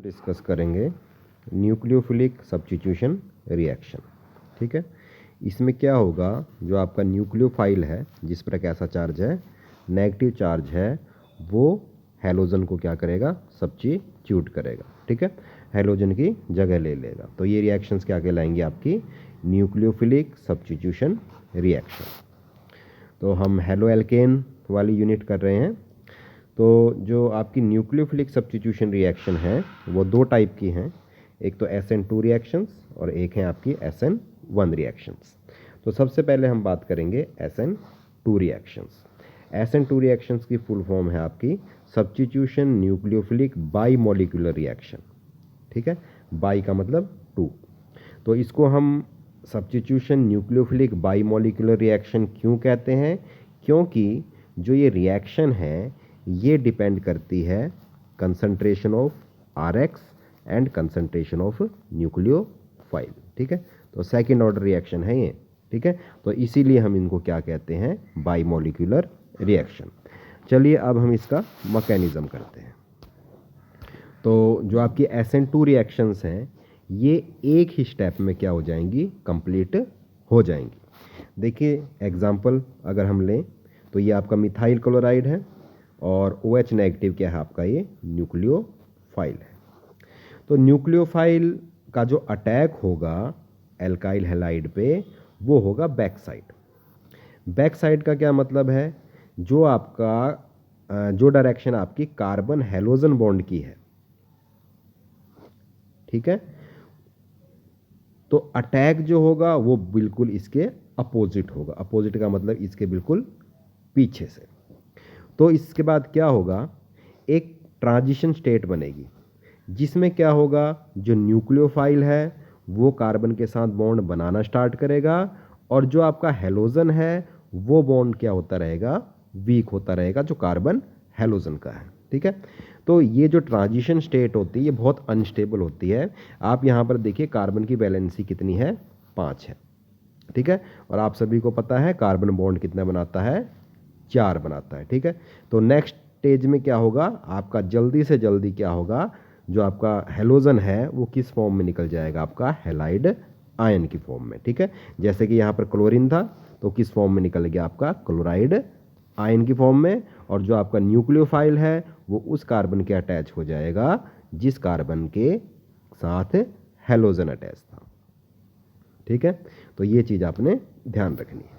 Discuss करेंगे nucleophilic substitution reaction. ठीक है, इसमें क्या होगा, जो आपका न्यूक्लियोफाइल है जिस पर एक ऐसा चार्ज है, नेगेटिव चार्ज है, वो हैलोजन को क्या करेगा, सब्स्टिट्यूट करेगा। ठीक है, हैलोजन की जगह ले लेगा। तो ये रिएक्शंस क्या कहलाएंगी, आपकी न्यूक्लियोफिलिक सब्स्टिट्यूशन रिएक्शन। तो हम हेलो एल्केन वाली यूनिट कर रहे हैं। तो जो आपकी न्यूक्लियोफिलिक सब्स्टिट्यूशन रिएक्शन है वो दो टाइप की हैं, एक तो SN2 रिएक्शंस और एक है आपकी SN1 रिएक्शंस। तो सबसे पहले हम बात करेंगे SN2 रिएक्शंस। SN2 रिएक्शंस की फुल फॉर्म है आपकी substitution nucleophilic by molecular reaction. ठीक है, बाई का मतलब 2। तो इसको हम substitution nucleophilic by molecular reaction क्यों कहते हैं, क्योंकि जो ये रिएक्शन है ये डिपेंड करती है concentration of RX and concentration of nucleophile. ठीक है, तो सेकंड ऑर्डर रिएक्शन है ये। ठीक है, तो इसीलिए हम इनको क्या कहते हैं, बाई मॉलिक्यूलर रिएक्शन। चलिए अब हम इसका मैकेनिज्म करते हैं। तो जो आपकी SN2 रिएक्शंस हैं ये एक ही स्टेप में क्या हो जाएंगी, कंप्लीट हो जाएंगी। देखिए एग्जांपल अगर हम लें तो ये आपका मिथाइल क्लोराइड है और OH नेगेटिव क्या है आपका, ये न्यूक्लियोफाइल है। तो न्यूक्लियोफाइल का जो अटैक होगा एल्काइल हैलाइड पे वो होगा बैक साइड। बैक साइड का क्या मतलब है, जो आपका जो डायरेक्शन आपकी कार्बन हैलोजन बॉन्ड की है। ठीक है, तो अटैक जो होगा वो बिल्कुल इसके अपोजिट होगा। अपोजिट का मतलब इसके बिल्कुल पीछे से। तो इसके बाद क्या होगा, एक ट्रांजिशन स्टेट बनेगी जिसमें क्या होगा, जो न्यूक्लियोफाइल है वो कार्बन के साथ बॉन्ड बनाना स्टार्ट करेगा और जो आपका हैलोजन है वो बॉन्ड क्या होता रहेगा, वीक होता रहेगा, जो कार्बन हैलोजन का है। ठीक है, तो ये जो ट्रांजिशन स्टेट होती है ये बहुत अनस्टेबल होती है। आप यहाँ पर देखिए कार्बन की वैलेंसी कितनी है, 5 है। ठीक है, और आप सभी को पता है कार्बन बॉन्ड कितना बनाता है, 4 बनाता है। ठीक है, तो नेक्स्ट स्टेज में क्या होगा, आपका जल्दी से जल्दी क्या होगा, जो आपका हैलोजन है वो किस फॉर्म में निकल जाएगा, आपका हैलाइड आयन की फॉर्म में। ठीक है, जैसे कि यहाँ पर क्लोरीन था तो किस फॉर्म में निकल गया आपका, क्लोराइड आयन की फॉर्म में। और जो आपका न्यूक्लियोफाइल है वो उस कार्बन के अटैच हो जाएगा जिस कार्बन के साथ हैलोजन अटैच था। ठीक है, तो ये चीज़ आपने ध्यान रखनी है।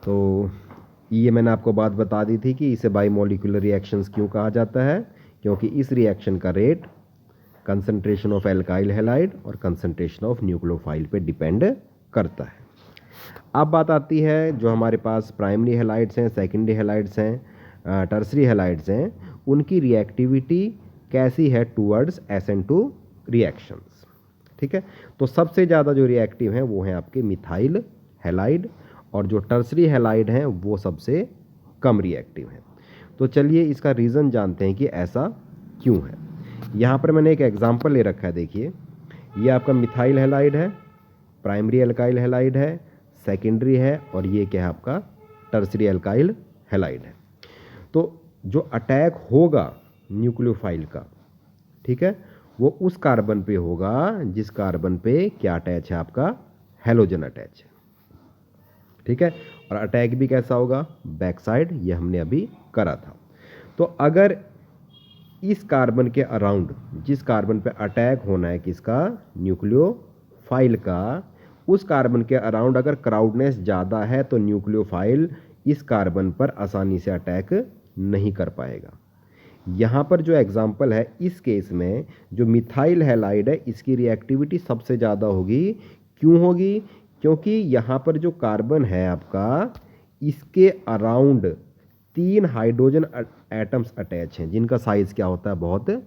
तो ये मैंने आपको बात बता दी थी कि इसे बाई मॉलिक्यूलर रिएक्शंस क्यों कहा जाता है, क्योंकि इस रिएक्शन का rate concentration of alkyl halide और कंसंट्रेशन ऑफ न्यूक्लियोफाइल पे डिपेंड करता है। अब बात आती है जो हमारे पास प्राइमरी हैलाइड्स हैं, सेकेंडरी हैलाइड्स हैं, टर्सरी हैलाइड्स हैं, उनकी रिएक्टिविटी कैसी है टूवर्ड्स SN2 रिएक्शंस। ठीक है, तो सबसे ज़्यादा जो रिएक्टिव हैं वो हैं आपके मिथाइल हैलाइड और जो टर्सरी हैलाइड हैं वो सबसे कम रिएक्टिव हैं। तो चलिए इसका रीज़न जानते हैं कि ऐसा क्यों है। यहाँ पर मैंने एक एग्जांपल ले रखा है, देखिए ये आपका मिथाइल हैलाइड है, प्राइमरी एल्काइल हैलाइड है, सेकेंडरी है, और ये क्या है आपका टर्सरी एल्काइल हैलाइड है। तो जो अटैक होगा न्यूक्लियोफाइल का, ठीक है, वो उस कार्बन पे होगा जिस कार्बन पे क्या अटैच है, आपका हैलोजन अटैच है। ठीक है, और अटैक भी कैसा होगा, बैक साइड, ये हमने अभी करा था। तो अगर इस कार्बन के अराउंड जिस कार्बन पे अटैक होना है किसका, न्यूक्लियोफाइल का, उस कार्बन के अराउंड अगर क्राउडनेस ज़्यादा है तो न्यूक्लियोफाइल इस कार्बन पर आसानी से अटैक नहीं कर पाएगा। यहाँ पर जो एग्जाम्पल है इस केस में जो मिथाइल हैलाइड है इसकी रिएक्टिविटी सबसे ज़्यादा होगी। क्यों होगी, क्योंकि यहाँ पर जो कार्बन है आपका, इसके अराउंड 3 हाइड्रोजन एटम्स अटैच हैं जिनका साइज क्या होता है, बहुत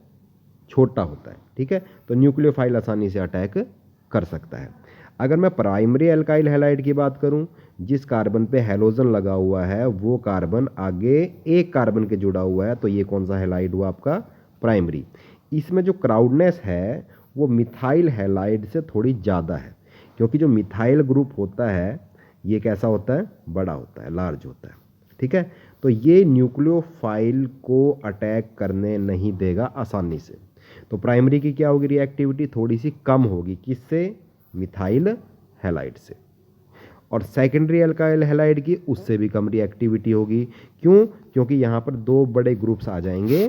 छोटा होता है। ठीक है, तो न्यूक्लियोफाइल आसानी से अटैक कर सकता है। अगर मैं प्राइमरी एल्काइल हैलाइड की बात करूं, जिस कार्बन पे हैलोजन लगा हुआ है वो कार्बन आगे एक कार्बन के जुड़ा हुआ है, तो ये कौन सा हैलाइड हुआ आपका, प्राइमरी। इसमें जो क्राउडनेस है वो मिथाइल हैलाइड से थोड़ी ज़्यादा है, क्योंकि जो मिथाइल ग्रुप होता है ये कैसा होता है, बड़ा होता है, लार्ज होता है। ठीक है, तो ये न्यूक्लियोफाइल को अटैक करने नहीं देगा आसानी से। तो प्राइमरी की क्या होगी रिएक्टिविटी, थोड़ी सी कम होगी, किससे, मिथाइल हैलाइड से। और सेकेंडरी अल्काइल हैलाइड की उससे भी कम रिएक्टिविटी होगी। क्यों, क्योंकि यहाँ पर दो बड़े ग्रुप्स आ जाएंगे,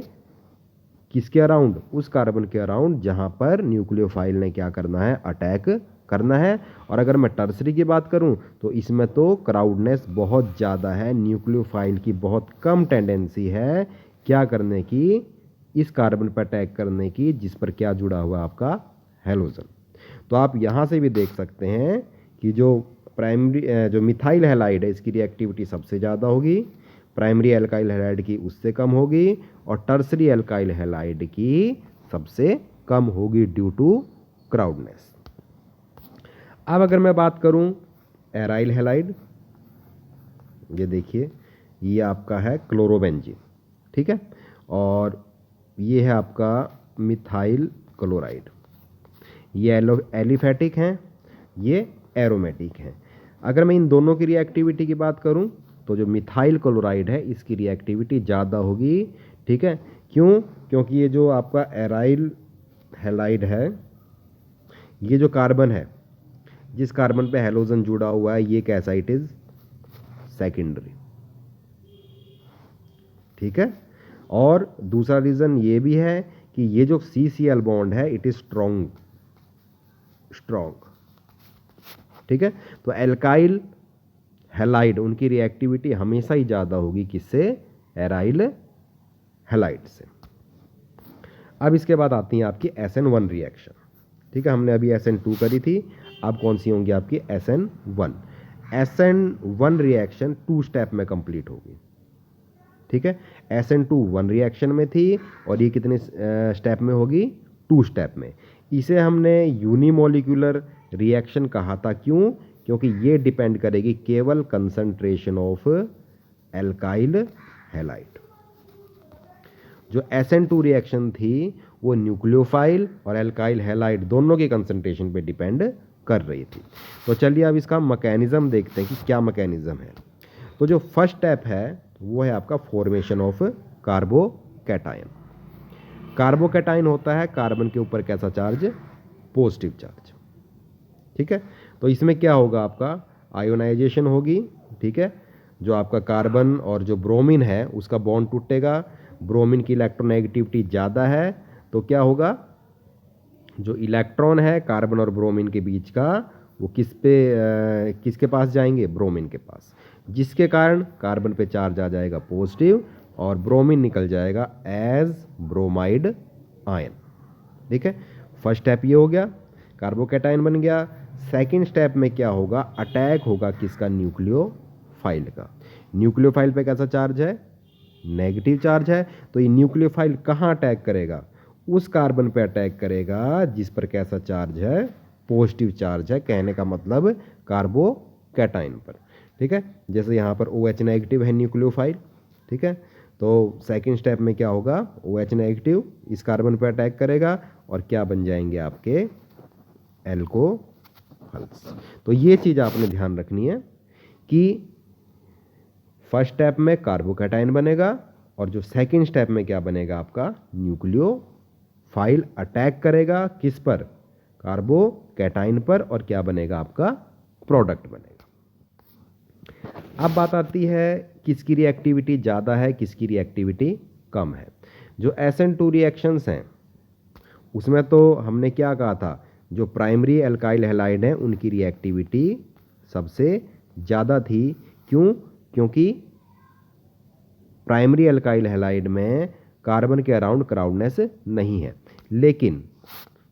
किसके अराउंड, उस कार्बन के अराउंड जहाँ पर न्यूक्लियोफाइल ने क्या करना है, अटैक करना है। और अगर मैं टर्सरी की बात करूं तो इसमें तो क्राउडनेस बहुत ज़्यादा है, न्यूक्लियोफाइल की बहुत कम टेंडेंसी है क्या करने की, इस कार्बन पर अटैक करने की, जिस पर क्या जुड़ा हुआ आपका, हैलोजन। तो आप यहाँ से भी देख सकते हैं कि जो प्राइमरी जो मिथाइल हैलाइड है इसकी रिएक्टिविटी सबसे ज़्यादा होगी, प्राइमरी अल्काइल हैलाइड की उससे कम होगी, और टर्सरी अल्काइल हैलाइड की सबसे कम होगी ड्यू टू क्राउडनेस। अब अगर मैं बात करूं एराइल हैलाइड, ये देखिए ये आपका है क्लोरोबेंजीन, ठीक है, और ये है आपका मिथाइल क्लोराइड। ये एलिफेटिक हैं, ये एरोमेटिक हैं। अगर मैं इन दोनों की रिएक्टिविटी की बात करूं तो जो मिथाइल क्लोराइड है इसकी रिएक्टिविटी ज़्यादा होगी, ठीक है। क्यों, क्योंकि ये जो आपका एराइल हैलाइड है, ये जो कार्बन है, जिस कार्बन पे हैलोजन जुड़ा हुआ है, ये कैसा, इट इज सेकेंडरी, ठीक है। और दूसरा रीजन ये भी है कि ये जो CCl बॉन्ड है इट इज स्ट्रॉन्ग, ठीक है। तो एल्काइल हैलाइड उनकी रिएक्टिविटी हमेशा ही ज़्यादा होगी किससे, एराइल हैलाइड से। अब इसके बाद आती है आपकी SN1 रिएक्शन, ठीक है। हमने अभी SN2 करी थी, अब कौन सी होंगी आपकी SN1। SN1 रिएक्शन 2 स्टेप में कंप्लीट होगी, ठीक है। SN2 1 रिएक्शन में थी और ये कितने स्टेप में होगी, 2 स्टेप में। इसे हमने यूनिमोलिकुलर रिएक्शन कहा था, क्यों, क्योंकि ये डिपेंड करेगी केवल कंसंट्रेशन ऑफ एल्काइल हैलाइड। जो SN2 रिएक्शन थी वो न्यूक्लियोफाइल और एल्काइल हैलाइड दोनों के कंसंट्रेशन पे डिपेंड कर रही थी। तो चलिए अब इसका मैकेनिज्म देखते हैं कि क्या मैकेनिज्म है। तो जो फर्स्ट स्टेप है वो है आपका फॉर्मेशन ऑफ कार्बोकैटायन। कार्बोकैटायन होता है कार्बन के ऊपर कैसा चार्ज, पॉजिटिव चार्ज, ठीक है। तो इसमें क्या होगा, आपका आयोनाइजेशन होगी, ठीक है। जो आपका कार्बन और जो ब्रोमीन है उसका बॉन्ड टूटेगा, ब्रोमीन की इलेक्ट्रोनेगेटिविटी ज़्यादा है, तो क्या होगा, जो इलेक्ट्रॉन है कार्बन और ब्रोमीन के बीच का वो किसके पास जाएंगे, ब्रोमीन के पास, जिसके कारण कार्बन पे चार्ज आ जाएगा पॉजिटिव और ब्रोमीन निकल जाएगा एज ब्रोमाइड आयन, ठीक है। फर्स्ट स्टेप ये हो गया, कार्बोकैटायन बन गया। सेकंड स्टेप में क्या होगा, अटैक होगा किसका, न्यूक्लियोफाइल का। न्यूक्लियोफाइल पे कैसा चार्ज है, नेगेटिव चार्ज है, तो ये न्यूक्लियोफाइल कहाँ अटैक करेगा, उस कार्बन पे अटैक करेगा जिस पर कैसा चार्ज है, पॉजिटिव चार्ज है, कहने का मतलब कार्बोकैटायन पर, ठीक है। जैसे यहाँ पर OH नेगेटिव है न्यूक्लियोफाइल, ठीक है। तो सेकंड स्टेप में क्या होगा, OH नेगेटिव इस कार्बन पर अटैक करेगा और क्या बन जाएंगे आपके एल्कोहल्स। तो ये चीज़ आपने ध्यान रखनी है कि फर्स्ट स्टेप में कार्बोकैटायन बनेगा और जो सेकंड स्टेप में क्या बनेगा आपका, न्यूक्लियोफाइल अटैक करेगा किस पर, कार्बोकैटायन पर, और क्या बनेगा आपका, प्रोडक्ट बनेगा। अब बात आती है किसकी रिएक्टिविटी ज़्यादा है, किसकी रिएक्टिविटी कम है। जो SN2 रिएक्शंस हैं उसमें तो हमने क्या कहा था, जो प्राइमरी अल्काइल हैलाइड हैं उनकी रिएक्टिविटी सबसे ज़्यादा थी। क्यों, क्योंकि प्राइमरी अल्काइल हैलाइड में कार्बन के अराउंड क्राउडनेस नहीं है। लेकिन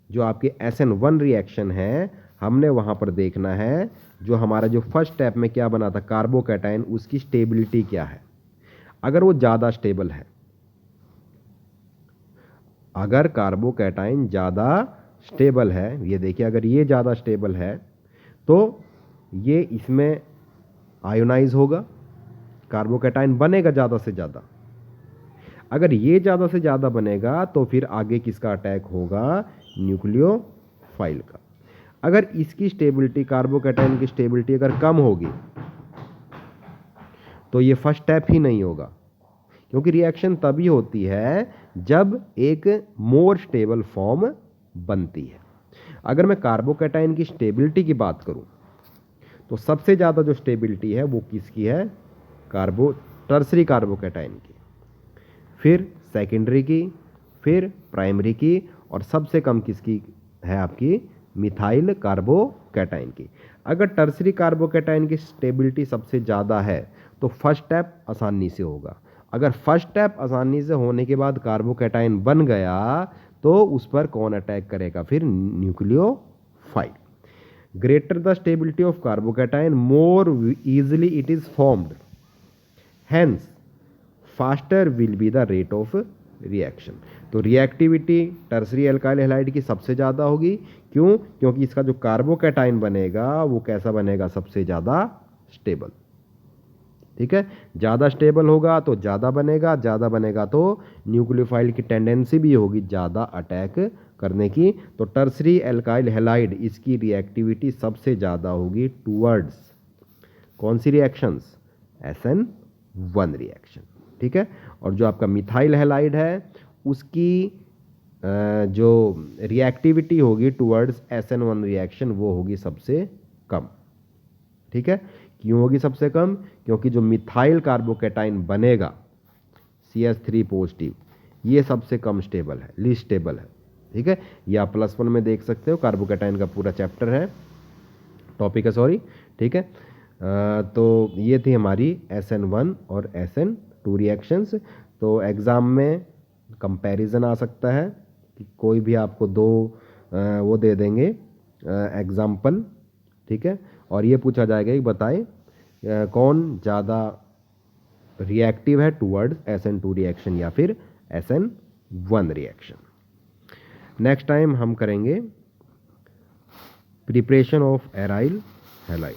जो आपके SN1 रिएक्शन है हमने वहाँ पर देखना है, जो हमारा जो फर्स्ट स्टेप में क्या बना था कार्बोकैटायन, उसकी स्टेबिलिटी क्या है। अगर वो ज़्यादा स्टेबल है, अगर कार्बोकैटायन ज़्यादा स्टेबल है, ये देखिए अगर ये ज़्यादा स्टेबल है तो ये इसमें आयोनाइज होगा, कार्बोकैटायन बनेगा ज़्यादा से ज़्यादा। अगर ये ज़्यादा से ज़्यादा बनेगा तो फिर आगे किसका अटैक होगा, न्यूक्लियोफाइल का। अगर इसकी स्टेबिलिटी, कार्बोकैटायन की स्टेबिलिटी अगर कम होगी तो ये फर्स्ट स्टेप ही नहीं होगा, क्योंकि रिएक्शन तभी होती है जब एक मोर स्टेबल फॉर्म बनती है। अगर मैं कार्बोकैटायन की स्टेबिलिटी की बात करूं तो सबसे ज़्यादा जो स्टेबिलिटी है वो किसकी है? टर्सरी कार्बोकैटायन की, फिर सेकेंडरी की, फिर प्राइमरी की, और सबसे कम किसकी है? आपकी मिथाइल कार्बोकैटायन की। अगर टर्सरी कार्बोकैटायन की स्टेबिलिटी सबसे ज़्यादा है तो फर्स्ट स्टेप आसानी से होगा। अगर फर्स्ट स्टेप आसानी से होने के बाद कार्बोकैटायन बन गया तो उस पर कौन अटैक करेगा? फिर nucleophile. Greater the stability of carbocation, more easily it is formed, hence faster will be the rate of reaction। तो रिएक्टिविटी टर्सरी एल्काइल हैलाइड की सबसे ज़्यादा होगी। क्यों? क्योंकि इसका जो कार्बोकैटायन बनेगा वो कैसा बनेगा? सबसे ज़्यादा स्टेबल। ठीक है, ज़्यादा स्टेबल होगा तो ज़्यादा बनेगा तो न्यूक्लियोफाइल की टेंडेंसी भी होगी ज़्यादा अटैक करने की। तो टर्सरी एल्काइल हैलाइड इसकी रिएक्टिविटी सबसे ज़्यादा होगी टूवर्ड्स कौन सी रिएक्शंस? SN1 reaction. ठीक है, और जो आपका मिथाइल हैलाइड है उसकी जो रिएक्टिविटी होगी टूवर्ड्स SN1 रिएक्शन वो होगी सबसे कम। ठीक है, क्यों होगी सबसे कम? क्योंकि जो मिथाइल कार्बोकैटायन बनेगा CH3 पॉजिटिव ये सबसे कम स्टेबल है, लीस्ट स्टेबल है। ठीक है, ये आप +1 में देख सकते हो, कार्बोकैटायन का पूरा चैप्टर है, टॉपिक है सॉरी। ठीक है, तो ये थी हमारी SN1 और SN2 रिएक्शंस। तो एग्ज़ाम में कंपैरिजन आ सकता है कि कोई भी आपको दो वो दे देंगे एग्जाम्पल। ठीक है, और ये पूछा जाएगा कि बताएं कौन ज़्यादा रिएक्टिव है टूवर्ड SN2 रिएक्शन या फिर SN1 रिएक्शन। नेक्स्ट टाइम हम करेंगे प्रिपरेशन ऑफ एराइल हैलाइड।